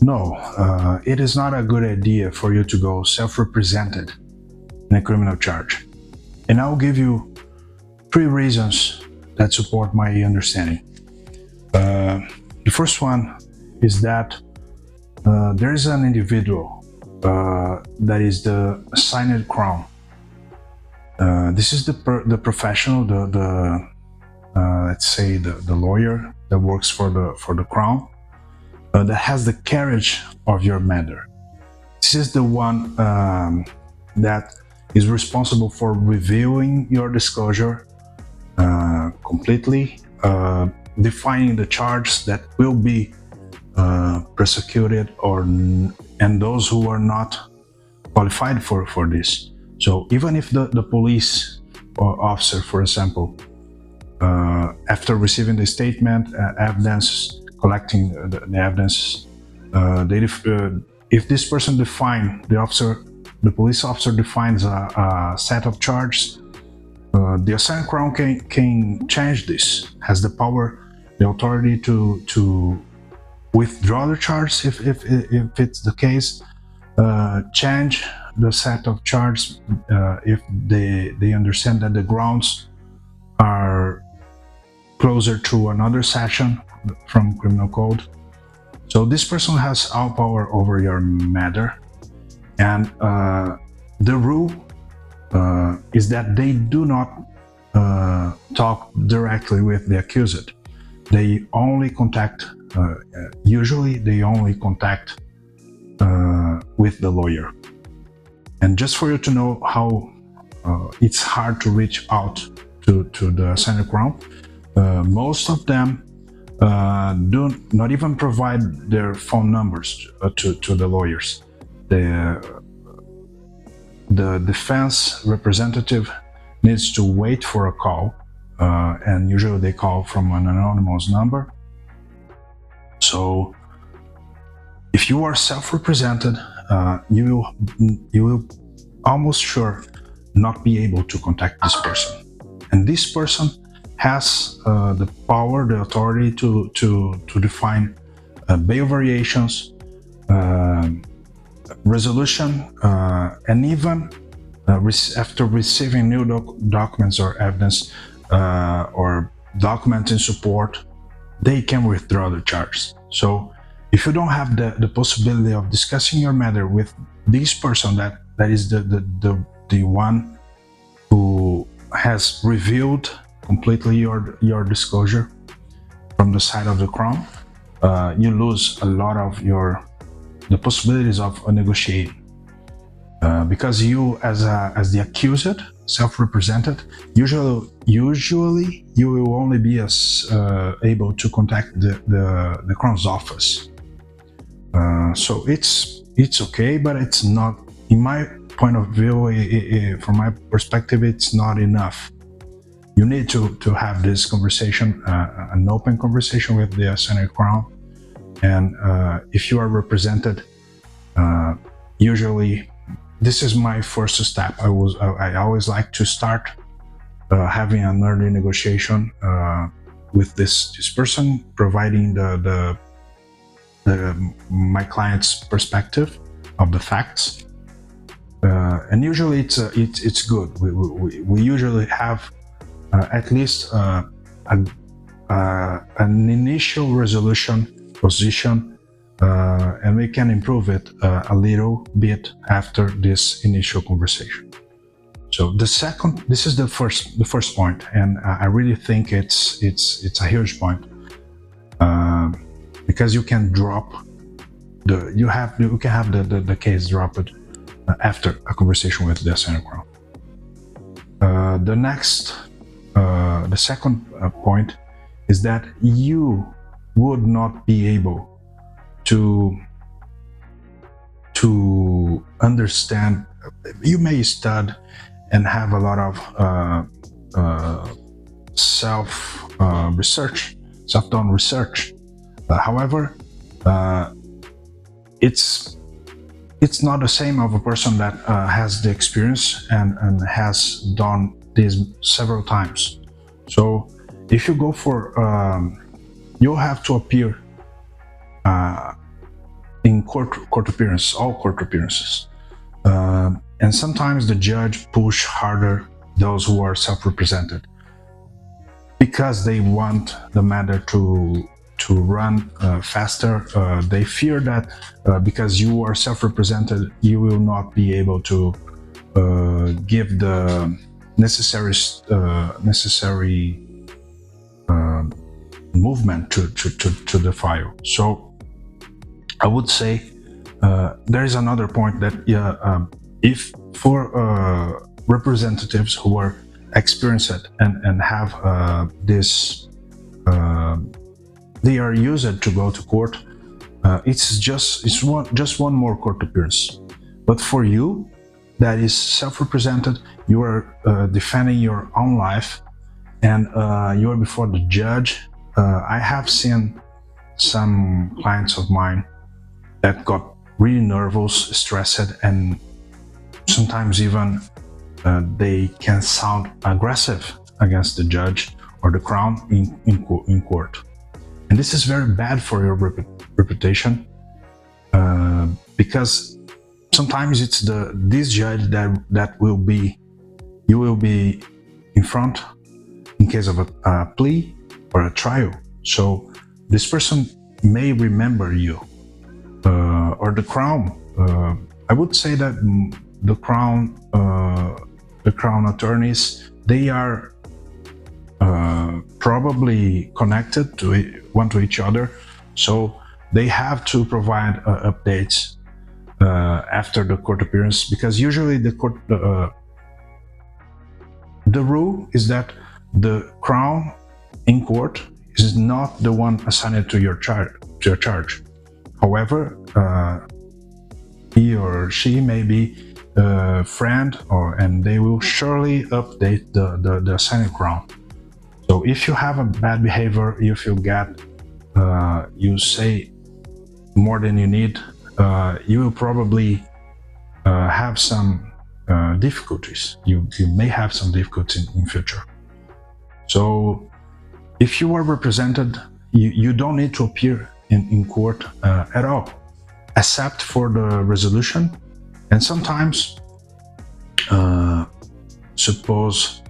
No, it is not a good idea for you to go self-represented in a criminal charge. And I'll give you three reasons that support my understanding. The first one is that there is an individual that is the assigned crown. This is the professional, the let's say the lawyer that works for the crown, that has the carriage of your matter. This is the one that is responsible for reviewing your disclosure completely, defining the charges that will be prosecuted, and those who are not qualified for this. So even if the police or officer, for example, after receiving the statement, evidence, collecting the evidence, if this person the police officer defines a set of charges, the assigned crown can change this, has the power, the authority to withdraw the charge if it's the case, change the set of charges if they understand that the grounds are closer to another section from criminal code. So this person has all power over your matter, and the rule is that they do not talk directly with the accused. They only contact, usually they only contact with the lawyer. And just for you to know how it's hard to reach out to the assigned crown, most of them do not even provide their phone numbers to the lawyers. The defense representative needs to wait for a call, and usually they call from an anonymous number. So if you are self-represented, you will almost sure not be able to contact this person. And this person has the power, the authority to define bail variations, resolution, and even after receiving new documents or evidence or documents in support, they can withdraw the charges. So if you don't have the possibility of discussing your matter with this person that is the one who has reviewed completely your disclosure from the side of the crown, you lose a lot of the possibilities of negotiating, because you as the accused, self-represented, usually you will only be able to contact the crown's office. So it's okay, but it's not, in my point of view, from my perspective, it's not enough. You need to have this conversation, an open conversation with the assigned crown. And if you are represented, usually this is my first step. I always like to start having an early negotiation with this person, providing my client's perspective of the facts, and usually it's good. We usually have at least an initial resolution position, and we can improve it a little bit after this initial conversation. So this is the first point, and I really think it's a huge point, because you can drop you can have the case dropped after a conversation with the assigned crown. The second point is that you would not be able to understand. You may study and have a lot of self-done research. However, it's not the same of a person that has the experience and has done this several times. So if you go for, you'll have to appear in court appearances, all court appearances. And sometimes the judge push harder those who are self-represented because they want the matter to run faster. They fear that because you are self-represented, you will not be able to give the necessary movement to the file. So I would say there is another point that if for representatives who are experienced and have this, they are used to go to court. It's one more court appearance. But for you, that is self-represented, you are defending your own life, and you are before the judge. I have seen some clients of mine that got really nervous, stressed, and sometimes even they can sound aggressive against the judge or the crown in court. And this is very bad for your reputation, because sometimes it's this judge that you will be in front in case of a plea or a trial. So this person may remember you, or the crown. I would say that the crown attorneys, they are probably connected to one to each other, so they have to provide updates after the court appearance, because usually the rule is that the crown in court is not the one assigned to your charge. However, he or she may be a friend, and they will surely update the assigned crown. So if you have a bad behavior, if you you say more than you need, you will probably have some difficulties. You may have some difficulties in future. So if you are represented, you don't need to appear in court at all, except for the resolution. And sometimes, suppose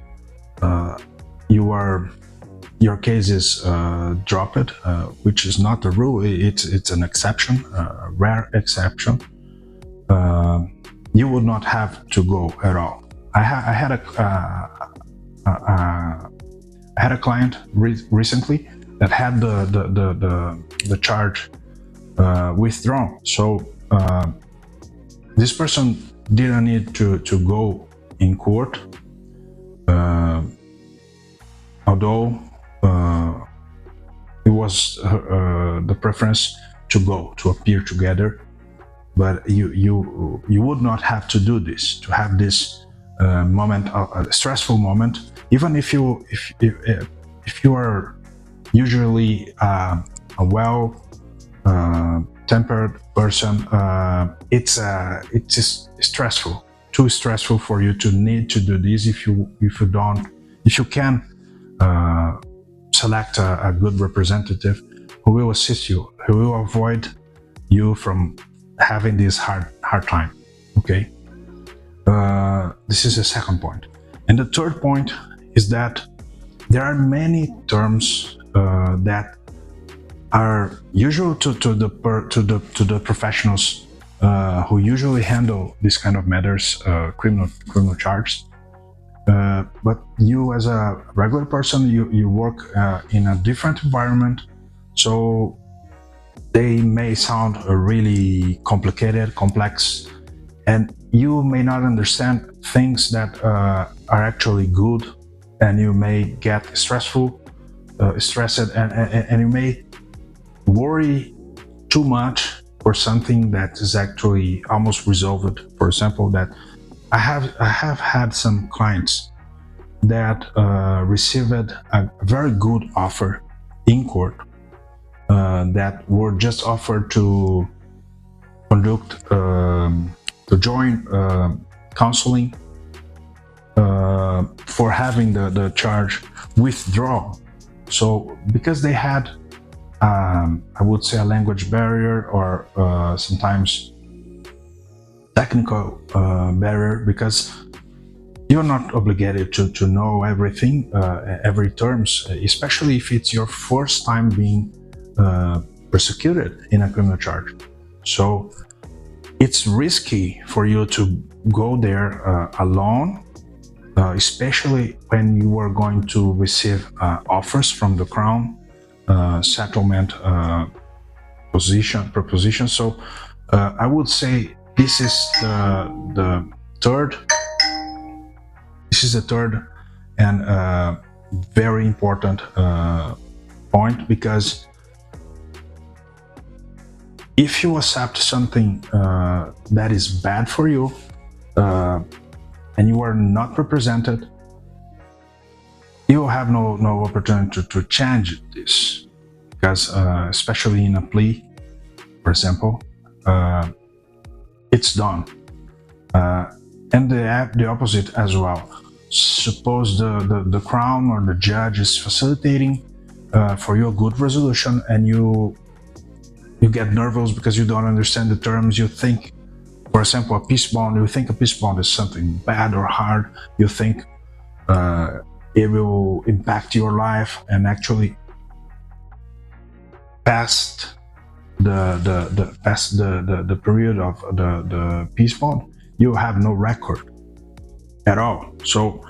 your case is dropped, which is not the rule, it's an exception, a rare exception. You would not have to go at all. I had a client recently that had the charge withdrawn. So this person didn't need to go in court, although it was the preference to appear together. But you would not have to do this, to have this moment, a stressful moment. Even if you are usually a well tempered person, it's just stressful, too stressful for you to need to do this. If you can select a good representative who will assist you, who will avoid you from having this hard time. Okay, this is the second point. And the third point is that there are many terms that are usual to the professionals who usually handle this kind of matters, criminal charges. But you, as a regular person, you work in a different environment, so they may sound really complicated, complex, and you may not understand things that are actually good, and you may get stressed, and you may worry too much for something that is actually almost resolved. For example, that I have had some clients that received a very good offer in court, that were just offered to conduct, to join counseling for having the charge withdrawn. So because they had I would say a language barrier, or sometimes technical barrier, because you're not obligated to know everything, every terms, especially if it's your first time being persecuted in a criminal charge. So it's risky for you to go there alone, especially when you are going to receive offers from the crown, settlement proposition. So I would say this is the third. This is the third and very important point, because if you accept something that is bad for you, and you are not represented, you will have no opportunity to change this, because especially in a plea, for example, it's done. And the opposite as well. Suppose the crown or the judge is facilitating for your good resolution, and you get nervous because you don't understand the terms. You think, for example, a peace bond, you think a peace bond is something bad or hard. You think it will impact your life, and actually past the period of the peace bond, you have no record at all. So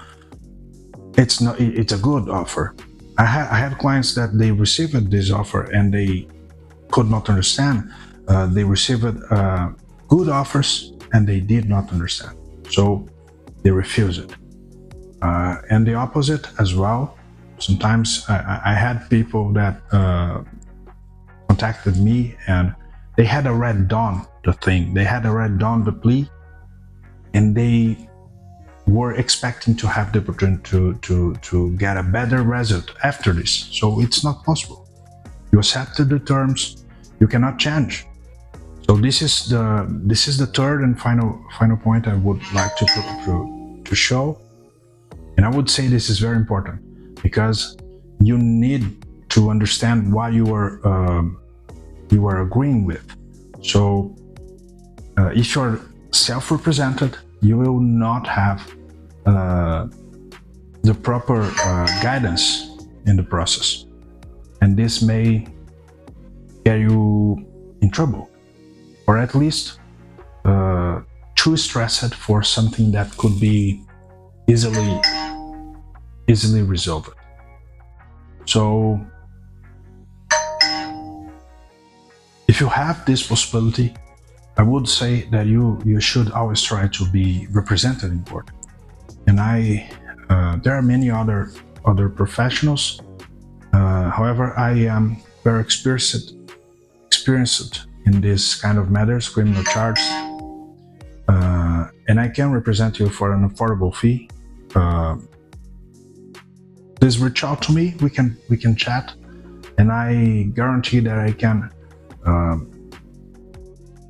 it's a good offer. I had clients that they received this offer and they could not understand. They received good offers and they did not understand, so they refused it. And the opposite as well. Sometimes I had people that contacted me and they had already done the thing, they had already done the plea, and they were expecting to have the opportunity to get a better result after this. So it's not possible. You accepted the terms, you cannot change. So this is the third and final point I would like to show. And I would say this is very important, because you need to understand what you are agreeing with. So if you're self-represented, you will not have the proper guidance in the process, and this may get you in trouble, or at least too stressed for something that could be easily resolved. So if you have this possibility, I would say that you should always try to be represented in court. And there are many other professionals. However, I am very experienced in this kind of matters, criminal charges, and I can represent you for an affordable fee. Please reach out to me. We can chat, and I guarantee that I can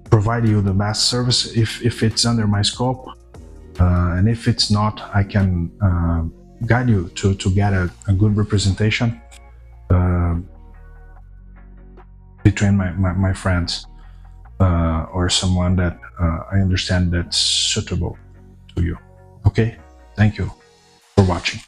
provide you the best service if it's under my scope, and if it's not, I can guide you to get a good representation between my friends, or someone that I understand that's suitable to you. Okay, thank you for watching.